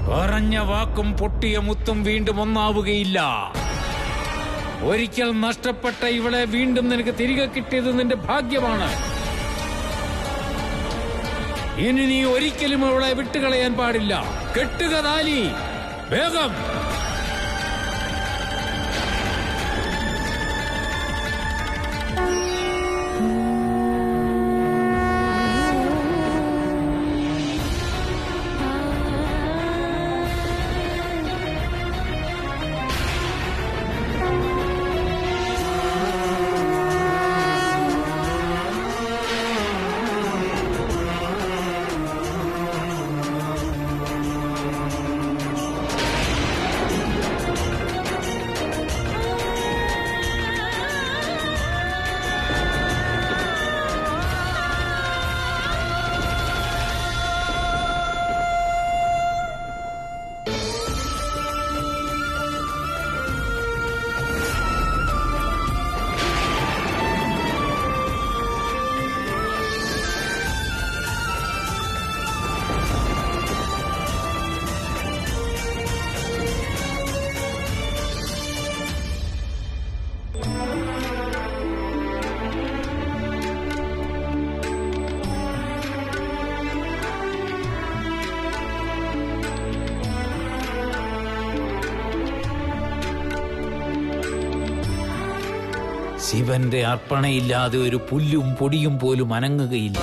പറഞ്ഞ വാക്കും പൊട്ടിയ മുത്തും വീണ്ടും ഒന്നാവുകയില്ല. ഒരിക്കൽ നഷ്ടപ്പെട്ട ഇവളെ വീണ്ടും നിനക്ക് തിരികെ കിട്ടിയത് നിന്റെ ഭാഗ്യമാണ്. ഇനി നീ ഒരിക്കലും അവളെ വിട്ടുകളയാൻ പാടില്ല. കെട്ടുക താലി വേഗം. ശിവന്റെ അർപ്പണയില്ലാതെ ഒരു പുല്ലും പൊടിയും പോലും അനങ്ങുകയില്ല.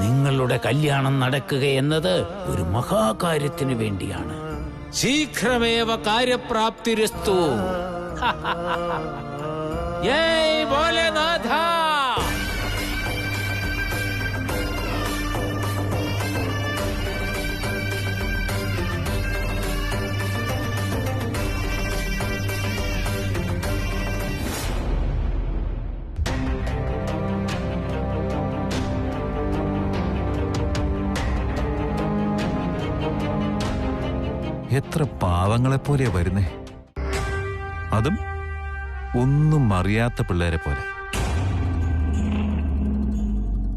നിങ്ങളുടെ കല്യാണം നടക്കുക എന്നത് ഒരു മഹാകാര്യത്തിനു വേണ്ടിയാണ്. ശീഘ്രമേവ കാര്യപ്രാപ്തിരസ്തു. ജയ് ഭോലേനാഥ. എത്ര പാവങ്ങളെപ്പോലെയാ വരുന്നേ, അതും ഒന്നും അറിയാത്ത പിള്ളേരെ പോലെ.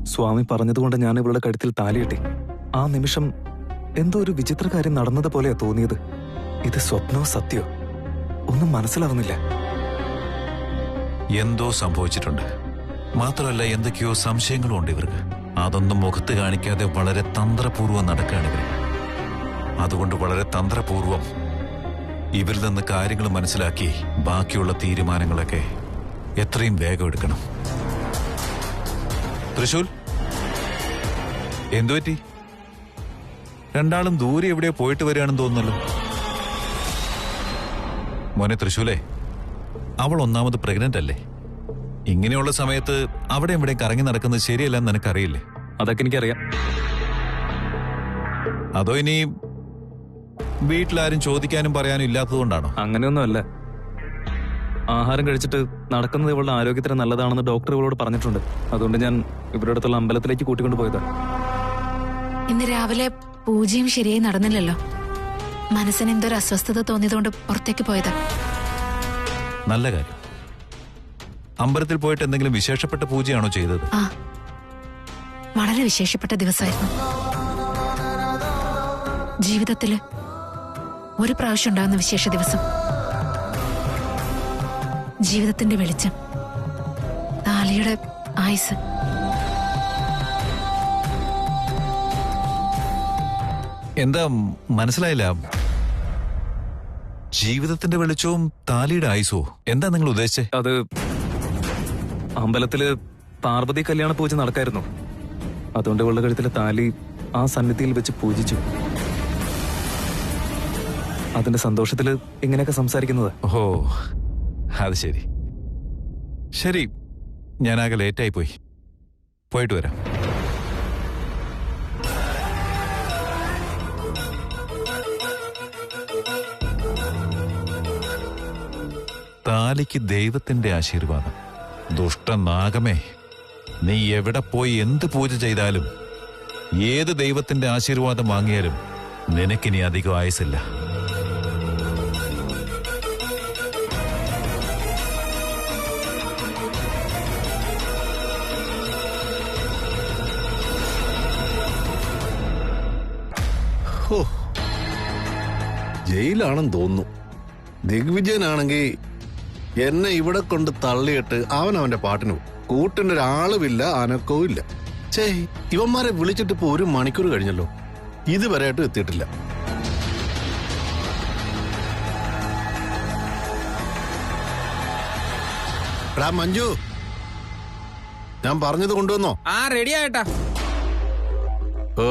സ്വാമി പറഞ്ഞതുകൊണ്ട് ഞാൻ ഇവളുടെ കഴുത്തിൽ താലിയിട്ടെ. ആ നിമിഷം എന്തോ ഒരു വിചിത്ര കാര്യം നടന്നതുപോലെയാ തോന്നിയത്. ഇത് സ്വപ്നോ സത്യോ ഒന്നും മനസ്സിലാവുന്നില്ല. എന്തോ സംഭവിച്ചിട്ടുണ്ട്. മാത്രമല്ല എന്തൊക്കെയോ സംശയങ്ങളും ഉണ്ട് ഇവർക്ക്. അതൊന്നും മുഖത്ത് കാണിക്കാതെ വളരെ തന്ത്രപൂർവ്വം നടക്കുകയാണിവർ. അതുകൊണ്ട് വളരെ തന്ത്രപൂർവം ഇവരിൽ നിന്ന് കാര്യങ്ങൾ മനസ്സിലാക്കി ബാക്കിയുള്ള തീരുമാനങ്ങളൊക്കെ എത്രയും വേഗം എടുക്കണം. തൃശൂൽ, എന്തുപറ്റി? രണ്ടാളും ദൂരെ എവിടെയോ പോയിട്ട് വരികയാണെന്ന് തോന്നുന്നല്ലോ. മോനെ തൃശൂലേ, അവൾ ഒന്നാമത് പ്രഗ്നന്റ് അല്ലേ? ഇങ്ങനെയുള്ള സമയത്ത് അവിടെ ഇവിടെ കറങ്ങി നടക്കുന്നത് ശരിയല്ലെന്ന് നിനക്കറിയില്ലേ? അതൊക്കെ എനിക്കറിയാം. അതോ ഇനി വീട്ടിലാരും ചോദിക്കാനും പറയാനും ഇല്ലാത്തതുകൊണ്ടാണോ? അങ്ങനെയൊന്നുമല്ല. ആഹാരം കഴിച്ചിട്ട് നടക്കുന്നത് ഇവളുടെ ആരോഗ്യത്തിന് നല്ലതാണെന്ന് ഡോക്ടർ ഇവളോട് പറഞ്ഞിട്ടുണ്ട്. അതുകൊണ്ട് ഞാൻ ഇവരുടെ അടുത്തുള്ള അമ്പലത്തിലേക്ക് കൂട്ടിക്കൊണ്ട് പോയതാ. ഇന്ന് രാവിലെ പൂജയും ശരിയായി നടന്നില്ലല്ലോ. മനസ്സിന് എന്തൊരു അസ്വസ്ഥത തോന്നിയതുകൊണ്ട് പുറത്തേക്ക് പോയതാ. നല്ല കാര്യം. അമ്പലത്തിൽ പോയിട്ട് എന്തെങ്കിലും വിശേഷപ്പെട്ട പൂജയാണോ ചെയ്തത്? ആ, വളരെ വിശേഷപ്പെട്ട ദിവസമായിരുന്നു. ജീവിതത്തില് ഒരു പ്രാവശ്യം ഉണ്ടാകുന്ന വിശേഷ ദിവസം. ജീവിതത്തിന്റെ വെളിച്ചം, താലിയുടെ ആയുസ്. എന്താ മനസ്സിലായില്ല? ജീവിതത്തിന്റെ വെളിച്ചവും താലിയുടെ ആയുസോ? എന്താ നിങ്ങൾ ഉദ്ദേശിച്ചേ? അത് അമ്പലത്തില് പാർവതി കല്യാണ പൂജ നടക്കായിരുന്നു. അതുകൊണ്ട് ഇവളുടെ കഴുത്തിലെ താലി ആ സന്നിധിയിൽ വെച്ച് പൂജിച്ചു. അതിന്റെ സന്തോഷത്തില് ഇങ്ങനെയൊക്കെ സംസാരിക്കുന്നത്. ഓ, അത് ശരി ശരി. ഞാനാകെ ലേറ്റായി പോയി. പോയിട്ട് വരാം. താലിക്ക് ദൈവത്തിന്റെ ആശീർവാദം. ദുഷ്ടനാഗമേ, നീ എവിടെ പോയി എന്ത് പൂജ ചെയ്താലും ഏത് ദൈവത്തിന്റെ ആശീർവാദം വാങ്ങിയാലും നിനക്കിനി അധികം ആയുസില്ല. ഹോ, ജയിലാണെന്ന് തോന്നുന്നു. ദിഗ്വിജയനാണെങ്കിൽ എന്നെ ഇവിടെ കൊണ്ട് തള്ളിയിട്ട് അവന്റെ പാട്ടിന് പോകും. കൂട്ടിനൊരാളുമില്ല, അനക്കവും ഇല്ല. ചേ, ഇവന്മാരെ വിളിച്ചിട്ട് ഇപ്പൊ 1 മണിക്കൂർ കഴിഞ്ഞല്ലോ, ഇതുവരെയായിട്ടും എത്തിയിട്ടില്ല. എടാ മഞ്ജു, ഞാൻ പറഞ്ഞത് കൊണ്ടുവന്നോ? ആ റെഡി ആയിട്ടാ. ഓ,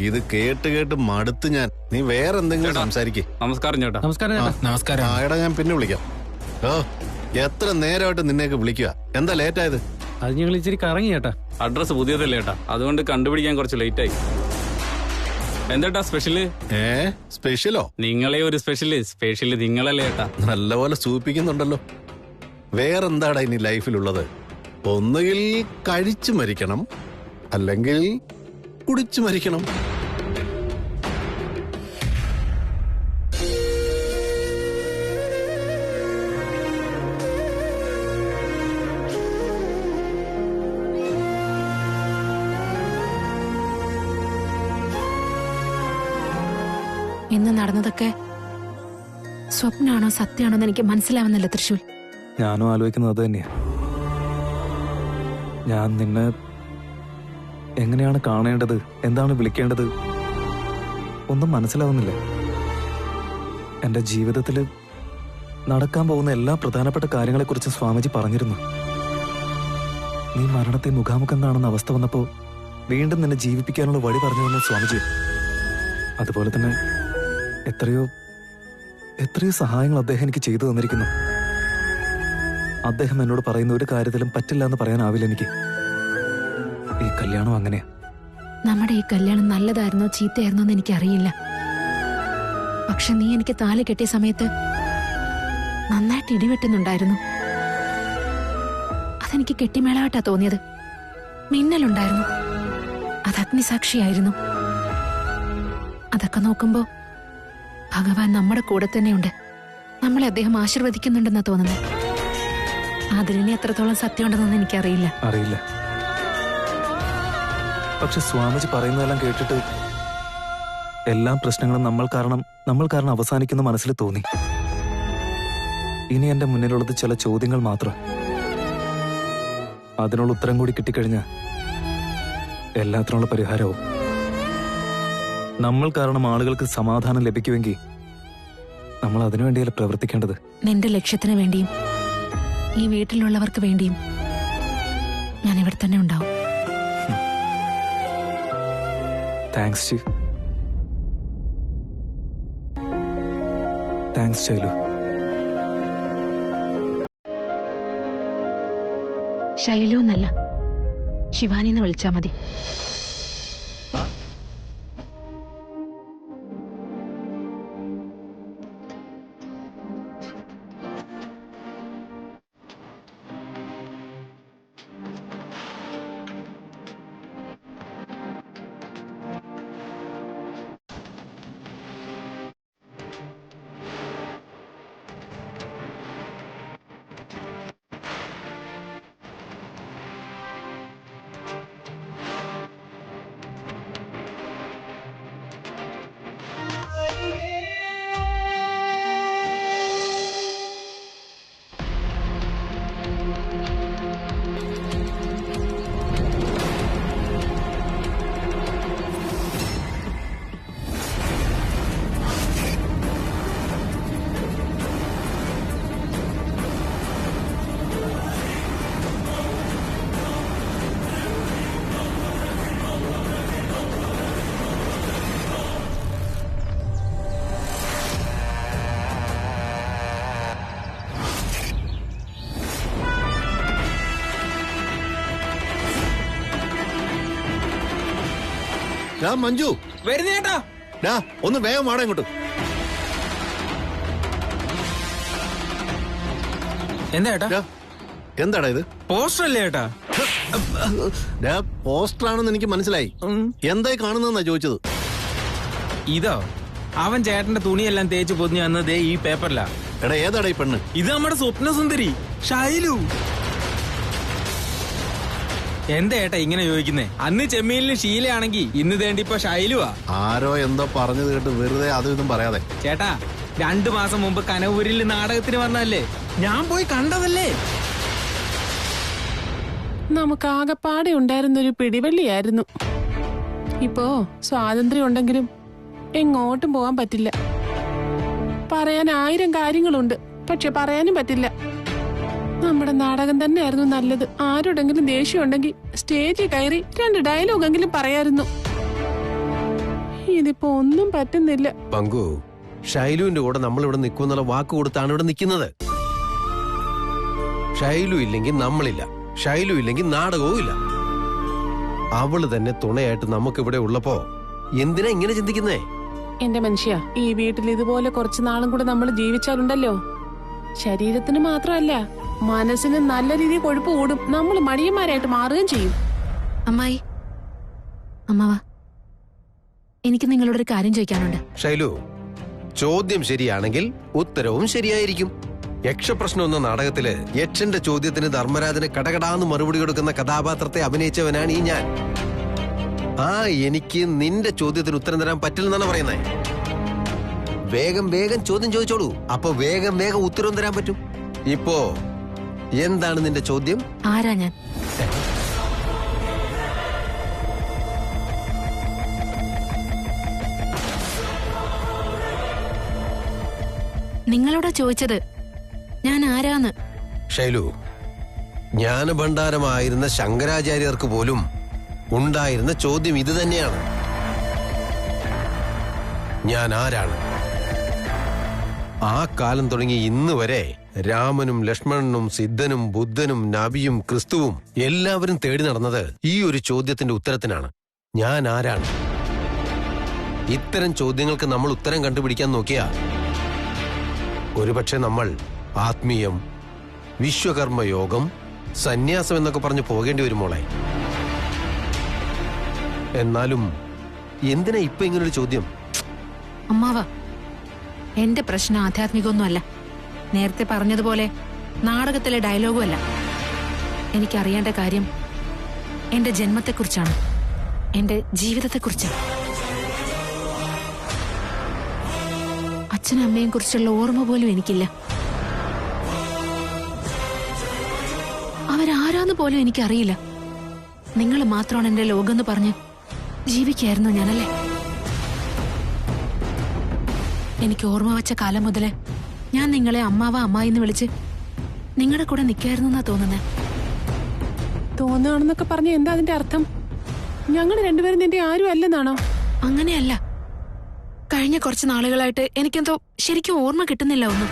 ഇത് കേട്ട് കേട്ട് മടുത്ത് ഞാൻ. നീ വേറെ എന്തെങ്കിലും സംസാരിക്കേ. നമസ്കാരം ചേട്ടാ. നമസ്കാരം. ആ, എടാ ഞാൻ പിന്നെ വിളിക്കാം. ഓ, എത്ര നേരമായിട്ട് നിന്നെയൊക്കെ വിളിക്കുക, എന്താ ലേറ്റ് ആയത്? അത് ഞങ്ങൾ ഇച്ചിരി കറങ്ങി ചേട്ടാ. അഡ്രസ് പുതിയതല്ലേ ചേട്ടാ, അതുകൊണ്ട് കണ്ടുപിടിക്കാൻ കുറച്ച് ലേറ്റ് ആയി. എന്താ സ്പെഷ്യല്? സ്പെഷ്യലോ? നിങ്ങളെ ഒരു സ്പെഷ്യല് നിങ്ങളല്ലേ ചേട്ടാ. നല്ലപോലെ സൂപ്പിക്കുന്നുണ്ടല്ലോ. വേറെന്താടാ ഇനി ലൈഫിലുള്ളത്? ഒന്നുകിൽ കഴിച്ചു മരിക്കണം, അല്ലെങ്കിൽ കുടിച്ചു മരിക്കണം. ഇന്ന് നടന്നതൊക്കെ സ്വപ്നാണോ സത്യമാണോ എന്ന് എനിക്ക് മനസ്സിലാവുന്നില്ല തൃശൂൽ. ഞാനും ആലോചിക്കുന്നത് അത് തന്നെയാ. ഞാൻ നിന്നെ എങ്ങനെയാണ് കാണേണ്ടത്, എന്താണ് വിളിക്കേണ്ടത്, ഒന്നും മനസ്സിലാവുന്നില്ല. എന്റെ ജീവിതത്തിൽ നടക്കാൻ പോകുന്ന എല്ലാ പ്രധാനപ്പെട്ട കാര്യങ്ങളെക്കുറിച്ചും സ്വാമിജി പറഞ്ഞിരുന്നു. നീ മരണത്തെ മുഖാമുഖം കാണുന്ന അവസ്ഥ വന്നപ്പോ വീണ്ടും നിന്നെ ജീവിപ്പിക്കാനുള്ള വഴി പറഞ്ഞു തന്നു സ്വാമിജി. അതുപോലെ തന്നെ എത്രയോ സഹായങ്ങൾ അദ്ദേഹം എനിക്ക് ചെയ്തു തന്നിരിക്കുന്നു. അദ്ദേഹം എന്നോട് പറയുന്ന ഒരു കാര്യത്തിലും പറ്റില്ല എന്ന് പറയാനാവില്ല എനിക്ക്. ഈ കല്യാണം അങ്ങനെയാ. നമ്മുടെ ഈ കല്യാണം നല്ലതായിരുന്നോ ചീത്തയായിരുന്നോ എന്ന് എനിക്കറിയില്ല. പക്ഷെ നീ എനിക്ക് താലി കെട്ടിയ സമയത്ത് നന്നായിട്ട് ഇടിവെട്ടുന്നുണ്ടായിരുന്നു. അതെനിക്ക് കെട്ടിമേളായിട്ടാ തോന്നിയത്. മിന്നലുണ്ടായിരുന്നു, അത് അഗ്നിസാക്ഷിയായിരുന്നു. അതൊക്കെ നോക്കുമ്പോ ഭഗവാൻ നമ്മുടെ കൂടെ തന്നെയുണ്ട്. നമ്മളെ അദ്ദേഹം ആശീർവദിക്കുന്നുണ്ടെന്നാ തോന്നുന്നത്. അതിലിനി എത്രത്തോളം സത്യമുണ്ടെന്നൊന്നും എനിക്കറിയില്ല. അറിയില്ല. പക്ഷെ സ്വാമിജി പറയുന്നതെല്ലാം കേട്ടിട്ട് എല്ലാ പ്രശ്നങ്ങളും നമ്മൾ കാരണം അവസാനിക്കുന്ന മനസ്സിൽ തോന്നി. ഇനി എന്റെ മുന്നിലുള്ളത് ചില ചോദ്യങ്ങൾ മാത്രം. അതിനുള്ള ഉത്തരം കൂടി കിട്ടിക്കഴിഞ്ഞാൽ എല്ലാത്തിനുള്ള പരിഹാരവും. നമ്മൾ കാരണം ആളുകൾക്ക് സമാധാനം ലഭിക്കുമെങ്കിൽ നമ്മൾ അതിനുവേണ്ടിയല്ല പ്രവർത്തിക്കേണ്ടത്. നിന്റെ ലക്ഷ്യത്തിന് വേണ്ടിയും ഈ വീട്ടിലുള്ളവർക്ക് വേണ്ടിയും ഞാൻ ഇവിടെ തന്നെ ഉണ്ടാവും. താങ്ക്സ് ചി. താങ്ക്സ് ശൈലു. ശൈലു എന്നല്ല, ശിവാനി എന്ന് വിളിച്ചാ മതി. മഞ്ജു വരുന്നേട്ടാ, ഒന്ന് വേഗം വാടാ ഇങ്ങോട്ട്. എന്താ എന്താടാ ഇത്? പോസ്റ്റർ അല്ലേ ഏട്ടാ? പോസ്റ്റർ ആണെന്ന് എനിക്ക് മനസ്സിലായി. എന്തായി കാണുന്നതെന്നാ ചോദിച്ചത്. ഇതോ അവൻ ചേട്ടന്റെ തുണിയെല്ലാം തേച്ച് പൊതിഞ്ഞു വന്നത് ഈ പേപ്പറിലാ. എടാ ഏതാടാ ഈ പെണ്ണ്? ഇത് നമ്മുടെ സ്വപ്ന സുന്ദരി ഷൈലു. എന്താ ഏട്ടാ ഇങ്ങനെ ചോദിക്കുന്നേ? അന്ന് ചെമ്മീനിലും ഷീലയാണെങ്കി ഇന്ന് തേണ്ടിപ്പോ ഷൈലുവാ. ആരോ എന്തോ പറഞ്ഞത് കേട്ട് വെറുതെ അതും ഇതും പറയാതെ. ചേട്ടാ 2 മാസം മുമ്പ് കനവൂരിൽ നാടകത്തിന് വന്നല്ലേ, ഞാൻ പോയി കണ്ടതല്ലേ. നമുക്ക് ആകെപ്പാടെ ഉണ്ടായിരുന്നൊരു പിടിവള്ളിയായിരുന്നു. ഇപ്പോ സ്വാതന്ത്ര്യം ഉണ്ടെങ്കിലും എങ്ങോട്ടും പോകാൻ പറ്റില്ല. പറയാൻ 1000 കാര്യങ്ങളുണ്ട്, പക്ഷെ പറയാനും പറ്റില്ല. നമ്മുടെ നാടകം തന്നെയായിരുന്നു നല്ലത്. ആരോടെങ്കിലും ദേഷ്യം ഉണ്ടെങ്കിൽ സ്റ്റേജിൽ കയറി 2 ഡയലോഗെങ്കിലും പറയായിരുന്നു. ഇതിപ്പോ ഒന്നും പറ്റുന്നില്ല. പങ്കു, ഷൈലുവിന്റെ കൂടെ നമ്മൾ ഇവിടെ നിൽക്കുന്നുള്ള വാക്ക് കൊടുത്താണ് ഇവിടെ നിൽക്കുന്നത്. ഷൈലു ഇല്ലെങ്കിൽ നമ്മളില്ല, ഷൈലു ഇല്ലെങ്കിൽ നാടകവും ഇല്ല. അവള് തന്നെ തുണയായിട്ട് നമുക്കിവിടെ ഉള്ളപ്പോ എന്തിനാ ഇങ്ങനെ ചിന്തിക്കുന്നേ? എന്റെ മനുഷ്യ, ഈ വീട്ടിൽ ഇതുപോലെ കുറച്ചു നാളും കൂടെ നമ്മൾ ജീവിച്ചാലുണ്ടല്ലോ, ശരീരത്തിന് മാത്രമല്ല മനസ്സിന് നല്ല രീതിയിൽ കൊഴുപ്പ് കൂടും. നമ്മൾ മടിയന്മാരായിട്ട് മാറുകയും ചെയ്യും. അമ്മായി, അമ്മാവാ, എനിക്ക് നിങ്ങളോടൊരു കാര്യം ചോദിക്കാനുണ്ട്. ഷൈലു, ചോദ്യം ശരിയാണെങ്കിൽ ഉത്തരവും ശരിയായിരിക്കും. യക്ഷപ്രശ്നം എന്ന നാടകത്തില് യക്ഷന്റെ ചോദ്യത്തിന് ധർമ്മരാജന് കടകടാന്ന് മറുപടി കൊടുക്കുന്ന കഥാപാത്രത്തെ അഭിനയിച്ചവനാണ് ഈ ഞാൻ. എനിക്ക് നിന്റെ ചോദ്യത്തിന് ഉത്തരം തരാൻ പറ്റില്ലെന്നാണ് പറയുന്നത്. വേഗം വേഗം ചോദ്യം ചോദിച്ചോളൂ, അപ്പൊ വേഗം വേഗം ഉത്തരവും തരാൻ പറ്റും. ഇപ്പോ എന്താണ് നിന്റെ ചോദ്യം? ആരാ ഞാൻ? നിങ്ങളോടാ ചോദിച്ചത്, ഞാൻ ആരാന്ന്. ഷൈലു, ജ്ഞാനഭണ്ഡാരമായിരുന്ന ശങ്കരാചാര്യർക്ക് പോലും ഉണ്ടായിരുന്ന ചോദ്യം ഇത് തന്നെയാണ്. ഞാൻ ആരാണ്? ആ കാലം തുടങ്ങി ഇന്ന് വരെ രാമനും ലക്ഷ്മണനും സിദ്ധനും ബുദ്ധനും നബിയും ക്രിസ്തുവും എല്ലാവരും തേടി നടന്നത് ഈ ഒരു ചോദ്യത്തിന്റെ ഉത്തരത്തിനാണ്. ഞാൻ ആരാണ്? ഇത്തരം ചോദ്യങ്ങൾക്ക് നമ്മൾ ഉത്തരം കണ്ടുപിടിക്കാൻ നോക്കിയാ ഒരുപക്ഷെ നമ്മൾ ആത്മീയം, വിശ്വകർമ്മയോഗം, സന്യാസം എന്നൊക്കെ പറഞ്ഞു പോകേണ്ടി വരും മോളെ. എന്നാലും എന്തിനാ ഇപ്പൊ ഇങ്ങനൊരു ചോദ്യം? അമ്മാവ, എന്റെ പ്രശ്നം ആധ്യാത്മികമൊന്നുമല്ല. നേരത്തെ പറഞ്ഞതുപോലെ നാടകത്തിലെ ഡയലോഗും അല്ല. എനിക്കറിയേണ്ട കാര്യം എന്റെ ജന്മത്തെക്കുറിച്ചാണ്, എന്റെ ജീവിതത്തെക്കുറിച്ചാണ്. അച്ഛനും അമ്മയും കുറിച്ചുള്ള ഓർമ്മ പോലും എനിക്കില്ല. അവരാരാന്ന് പോലും എനിക്കറിയില്ല. നിങ്ങൾ മാത്രമാണ് എന്റെ ലോകം എന്ന് പറഞ്ഞ് ജീവിക്കായിരുന്നു ഞാനല്ലേ. എനിക്ക് ഓർമ്മ വെച്ച കാലം മുതലേ ഞാൻ നിങ്ങളെ അമ്മാവ അമ്മായി എന്ന് വിളിച്ച് നിങ്ങളുടെ കൂടെ നിൽക്കായിരുന്നു എന്നാ തോന്നുന്നത്. തോന്നുകയാണെന്നൊക്കെ പറഞ്ഞ എന്താ അതിന്റെ അർത്ഥം? ഞങ്ങൾ രണ്ടുപേരും നിന്റെ ആരും അല്ലെന്നാണോ? അങ്ങനെയല്ല. കഴിഞ്ഞ കുറച്ച് നാളുകളായിട്ട് എനിക്കെന്തോ ശരിക്കും ഓർമ്മ കിട്ടുന്നില്ല ഒന്നും.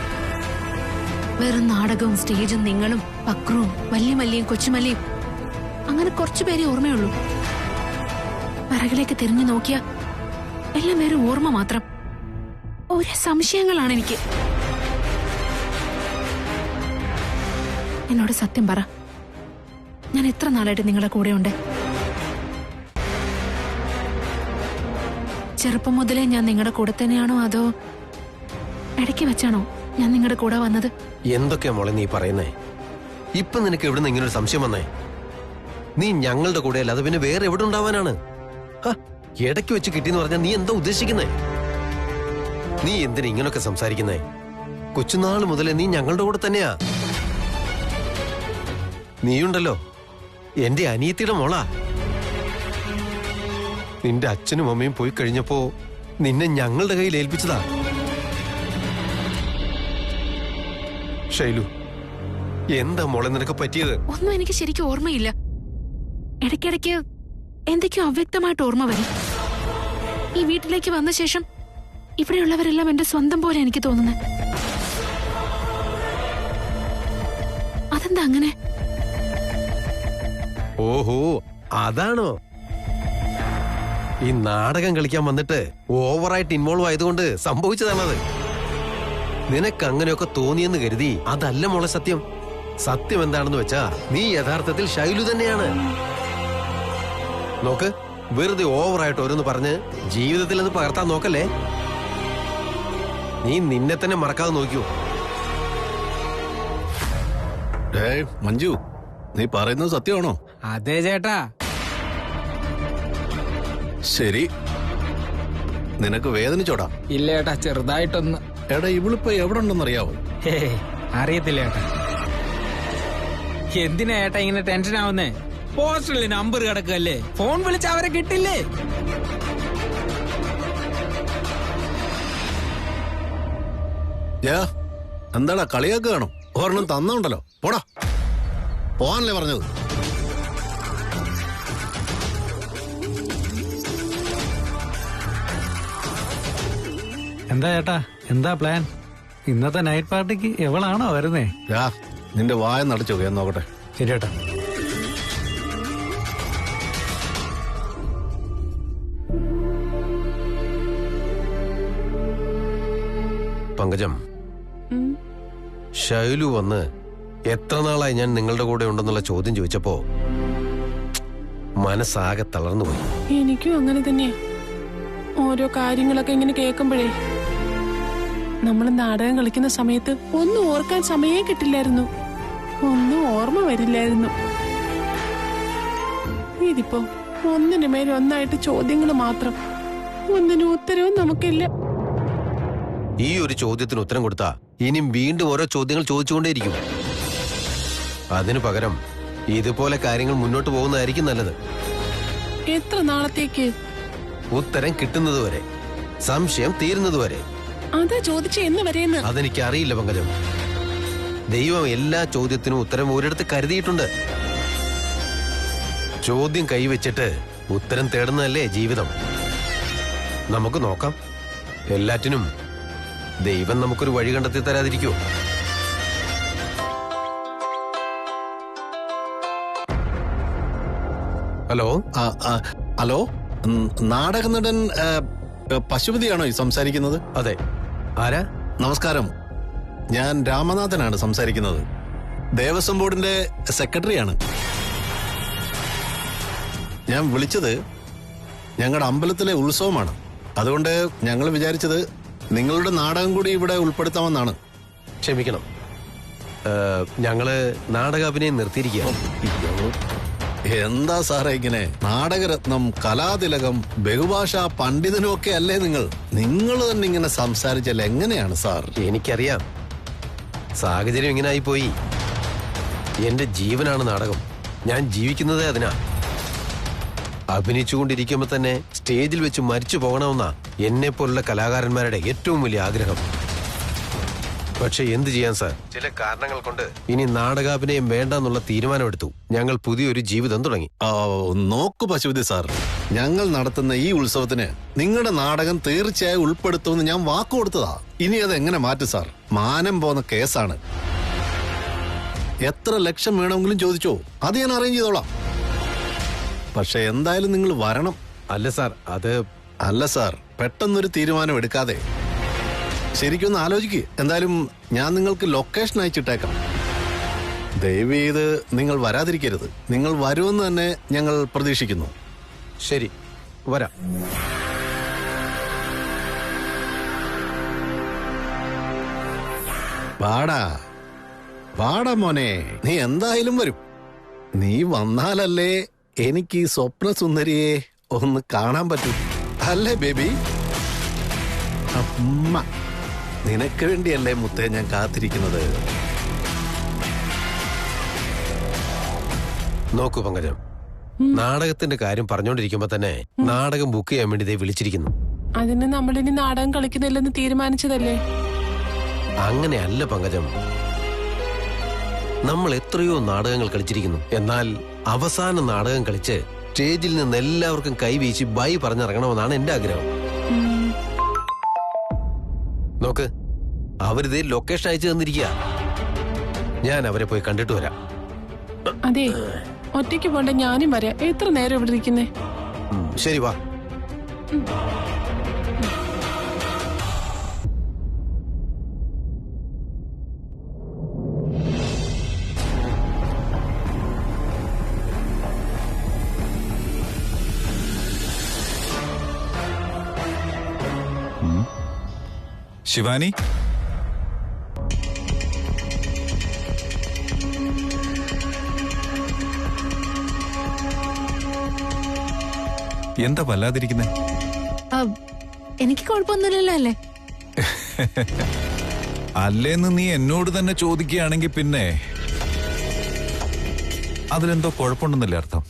വെറും നാടകവും സ്റ്റേജും നിങ്ങളും പക്രവും വല്യമല്ലിയും കൊച്ചുമല്ലിയും അങ്ങനെ കുറച്ചുപേരെ ഓർമ്മയുള്ളൂ. പിറകിലേക്ക് തിരിഞ്ഞു നോക്കിയ എല്ലാം വേറെ ഓർമ്മ മാത്രം. ഒരേ സംശയങ്ങളാണ് എനിക്ക്. എന്നോട് സത്യം പറ, ഞാൻ എത്ര നാളായിട്ട് നിങ്ങളുടെ കൂടെ ഉണ്ട്? ചെറുപ്പം മുതലേ ഞാൻ നിങ്ങളുടെ കൂടെ തന്നെയാണോ, അതോ ഇടയ്ക്ക് വെച്ചാണോ ഞാൻ നിങ്ങളുടെ കൂടെ വന്നത്? എന്തൊക്കെയാ മോളെ നീ പറയുന്നേ? ഇപ്പൊ നിനക്ക് എവിടെ നിന്ന് ഇങ്ങനൊരു സംശയം വന്നേ? നീ ഞങ്ങളുടെ കൂടെ അല്ലാതെ പിന്നെ വേറെ എവിടെ ഉണ്ടാവാനാണ്? ഇടയ്ക്ക് വെച്ച് കിട്ടിയെന്ന് പറഞ്ഞാൽ നീ എന്താ ഉദ്ദേശിക്കുന്നേ? നീ എന്തിനാ ഇങ്ങനൊക്കെ സംസാരിക്കുന്നേ? കൊച്ചുനാള് മുതലേ നീ ഞങ്ങളുടെ കൂടെ തന്നെയാ. നീയുണ്ടല്ലോ എന്റെ അനിയത്തിയുടെ മോളാ. നിന്റെ അച്ഛനും അമ്മയും പോയി കഴിഞ്ഞപ്പോ നിന്നെ ഞങ്ങളുടെ കയ്യിൽ ഏൽപ്പിച്ചതാ. ഷൈലു, എന്താ മോളെ നിനക്ക് പറ്റിയത്? ഒന്നും എനിക്ക് ശരിക്കും ഓർമ്മയില്ല. ഇടയ്ക്കിടയ്ക്ക് എന്തൊക്കെയോ അവ്യക്തമായിട്ട് ഓർമ്മ വരും. ഈ വീട്ടിലേക്ക് വന്ന ശേഷം ഇവിടെയുള്ളവരെല്ലാം എന്റെ സ്വന്തം പോലെ എനിക്ക് തോന്നുന്നത്. അതെന്താ അങ്ങനെ? ഓഹോ, അതാണോ? ഈ നാടകം കളിക്കാൻ വന്നിട്ട് ഓവറായിട്ട് ഇൻവോൾവ് ആയതുകൊണ്ട് സംഭവിച്ചതാണത്. നിനക്ക് അങ്ങനെയൊക്കെ തോന്നിയെന്ന് കരുതി അതല്ല മോളെ സത്യം. സത്യം എന്താണെന്ന് വെച്ചാ നീ യഥാർത്ഥത്തിൽ ഷൈലു തന്നെയാണ്. നോക്ക്, വെറുതെ ഓവറായിട്ട് ഓരോന്ന് പറഞ്ഞ് ജീവിതത്തിൽ അത് പകർത്താൻ നോക്കല്ലേ. നീ നിന്നെ തന്നെ മറക്കാതെ നോക്കിയോ? മഞ്ജു, നീ പറയുന്നത് സത്യമാണോ? അതെ ചേട്ടാ. ശരി, നിനക്ക് വേദനിച്ചോടാ? ഇല്ല ചേട്ടാ, ചെറുതായിട്ടൊന്ന്. എടാ, ഇവളിപ്പോ എവിടെ ഉണ്ടെന്നറിയാവോ? ഹേ, അറിയത്തില്ല ചേട്ടാ. എന്തിനാ ചേട്ടാ ഇങ്ങനെ ടെൻഷൻ ആവുന്നേ? പോസ്റ്ററിൽ നമ്പർ കിടക്കല്ലേ, ഫോൺ വിളിച്ച് അവരെ കിട്ടില്ലേ? എന്താടാ കളിയാക്ക് കാണും? ഒരെണ്ണം തന്നുണ്ടല്ലോ, പോടാ. പോവാനല്ലേ പറഞ്ഞത്? എന്താ ചേട്ടാ, എന്താ പ്ലാൻ? ഇന്നത്തെ നൈറ്റ് പാർട്ടിക്ക് എവളാണോ വരുന്നേ? നിന്റെ വായ നടച്ചോ, ഞാൻ നോക്കട്ടെ. ശരി ചേട്ടാ. പങ്കജം, ശൈലു വന്ന് എത്ര നാളായി ഞാൻ നിങ്ങളുടെ കൂടെ ഉണ്ടെന്നുള്ള ചോദ്യം ചോദിച്ചപ്പോ മനസ്സാകെ തളർന്നുപോയി. എനിക്കും അങ്ങനെ തന്നെയാ. ഓരോ കാര്യങ്ങളൊക്കെ ഇങ്ങനെ കേൾക്കുമ്പോഴേ നമ്മൾ നാടകം കളിക്കുന്ന സമയത്ത് ഒന്നും ഓർക്കാൻ സമയേ കിട്ടില്ലായിരുന്നു, ഒന്നും ഓർമ്മ വരില്ലായിരുന്നു. ഇതിപ്പോ ഒന്നിനു മേലെ ഒന്നായിട്ട് ചോദ്യങ്ങൾ മാത്രം, ഒന്നിനും ഉത്തരവും നമുക്കില്ല. ഈ ഒരു ചോദ്യത്തിന് ഉത്തരം കൊടുത്താ ഇനിയും വീണ്ടും ഓരോ ചോദ്യങ്ങൾ ചോദിച്ചുകൊണ്ടേയിരിക്കും. അതിനു പകരം ഇതുപോലെ കാര്യങ്ങൾ മുന്നോട്ട് പോകുന്നതായിരിക്കും നല്ലത്. എത്ര നാളത്തേക്ക്? ഉത്തരം കിട്ടുന്നതുവരെ, സംശയം തീരുന്നതുവരെ. അതാ ചോദിച്ച എന്ന് വരെയെന്ന്? അതെനിക്ക് അറിയില്ല പങ്കജം. ദൈവം എല്ലാ ചോദ്യത്തിനും ഉത്തരം ഒരിടത്ത് കരുതിയിട്ടുണ്ട്. ചോദ്യം കൈവച്ചിട്ട് ഉത്തരം തേടുന്നതല്ലേ ജീവിതം. നമുക്ക് നോക്കാം. എല്ലാറ്റിനും ദൈവം നമുക്കൊരു വഴി കണ്ടെത്തി തരാതിരിക്കോ? ഹലോ. ഹലോ, നാടക നടൻ പശുപതിയാണോ ഈ സംസാരിക്കുന്നത്? അതെ. ആരാ? നമസ്കാരം, ഞാൻ രാമനാഥനാണ് സംസാരിക്കുന്നത്. ദേവസ്വം ബോർഡിന്റെ സെക്രട്ടറിയാണ്. ഞാൻ വിളിച്ചത് ഞങ്ങളുടെ അമ്പലത്തിലെ ഉത്സവമാണ്. അതുകൊണ്ട് ഞങ്ങൾ വിചാരിച്ചത് നിങ്ങളുടെ നാടകം കൂടി ഇവിടെ ഉൾപ്പെടുത്താമെന്നാണ്. ക്ഷമിക്കണം, ഞങ്ങള് നാടകാഭിനയം നിർത്തിയിരിക്കുക. എന്താ സാറേ ഇങ്ങനെ? നാടകരത്നം, കലാതിലകം, ബഹുഭാഷാ പണ്ഡിതനും ഒക്കെ അല്ലേ നിങ്ങൾ? നിങ്ങൾ തന്നെ ഇങ്ങനെ സംസാരിച്ചാൽ എങ്ങനെയാണ് സാർ? എനിക്കറിയാം, സാഹചര്യം ഇങ്ങനെ ആയിപ്പോയി. എന്റെ ജീവനാണ് നാടകം. ഞാൻ ജീവിക്കുന്നതേ അതിനാ. അഭിനയിച്ചുകൊണ്ടിരിക്കുമ്പോ തന്നെ സ്റ്റേജിൽ വെച്ച് മരിച്ചു പോകണമെന്നാ എന്നെ പോലുള്ള കലാകാരന്മാരുടെ ഏറ്റവും വലിയ ആഗ്രഹം. പക്ഷെ എന്ത് ചെയ്യാൻ സാർ, ചില കാരണങ്ങൾ കൊണ്ട് ഇനി നാടകാഭിനയം വേണ്ടെന്നുള്ള തീരുമാനമെടുത്തു. ഞങ്ങൾ പുതിയൊരു ജീവിതം തുടങ്ങി. നോക്കു പശുപതി സാർ, ഞങ്ങൾ നടത്തുന്ന ഈ ഉത്സവത്തിന് നിങ്ങളുടെ നാടകം തീർച്ചയായും ഉൾപ്പെടുത്തുമെന്ന് ഞാൻ വാക്കു കൊടുത്തതാ. ഇനി അത് എങ്ങനെ മാറ്റും സാർ? മാനം പോന്ന കേസാണ്. എത്ര ലക്ഷം വേണമെങ്കിലും ചോദിച്ചോ, അത് ഞാൻ അറേഞ്ച് ചെയ്തോളാം. പക്ഷെ എന്തായാലും നിങ്ങൾ വരണം. അല്ല സാർ, അല്ല സാർ, പെട്ടെന്നൊരു തീരുമാനം എടുക്കാതെ ശരിക്കൊന്ന് ആലോചിക്കുക. എന്തായാലും ഞാൻ നിങ്ങൾക്ക് ലൊക്കേഷൻ അയച്ചിട്ടേക്കാം. ദയവ് ചെയ്ത് നിങ്ങൾ വരാതിരിക്കരുത്. നിങ്ങൾ വരുമെന്ന് തന്നെ ഞങ്ങൾ പ്രതീക്ഷിക്കുന്നു. ശരി, വരാം. വാടാ മോനെ, നീ എന്തായാലും വരും. നീ വന്നാലല്ലേ എനിക്ക് ഈ സ്വപ്ന സുന്ദരിയെ ഒന്ന് കാണാൻ പറ്റും, അല്ലേ ബേബി? അമ്മ, നിനക്ക് വേണ്ടിയല്ലേ മുത്തേ ഞാൻ കാത്തിരിക്കുന്നത്. നോക്കൂ പങ്കജം, നാടകത്തിന്റെ കാര്യം പറഞ്ഞുകൊണ്ടിരിക്കുമ്പോ തന്നെ നാടകം ബുക്ക് ചെയ്യാൻ വേണ്ടി ദേ വിളിച്ചിരിക്കുന്നു. അതിന് നമ്മളിനി നാടകം കളിക്കുന്നില്ലെന്ന് തീരുമാനിച്ചതല്ലേ? അങ്ങനെയല്ല പങ്കജം, നമ്മൾ എത്രയോ നാടകങ്ങൾ കളിച്ചിരിക്കുന്നു. എന്നാൽ അവസാന നാടകം കളിച്ച് സ്റ്റേജിൽ നിന്ന് എല്ലാവർക്കും കൈവീശി ബൈ പറഞ്ഞിറങ്ങണമെന്നാണ് എന്റെ ആഗ്രഹം. നോക്ക്, അവരിതേ ലൊക്കേഷൻ അയച്ചു തന്നിരിക്കുക. ഞാൻ അവരെ പോയി കണ്ടിട്ട് വരാം. അതെ, ഒറ്റയ്ക്ക് പോണ്ട, ഞാനും വരാം. എത്ര നേരം ഇവിടെ ഇരിക്കുന്നേ? ശരി, വാ. ശിവാനി, എന്താ വല്ലാതിരിക്കുന്നേ? എനിക്ക് കുഴപ്പമൊന്നുമില്ലല്ലോ അല്ലേ? അല്ലേന്ന് നീ എന്നോട് തന്നെ ചോദിക്കുകയാണെങ്കിൽ പിന്നെ അതിലെന്തോ കുഴപ്പമുണ്ടെന്നല്ലേ അർത്ഥം?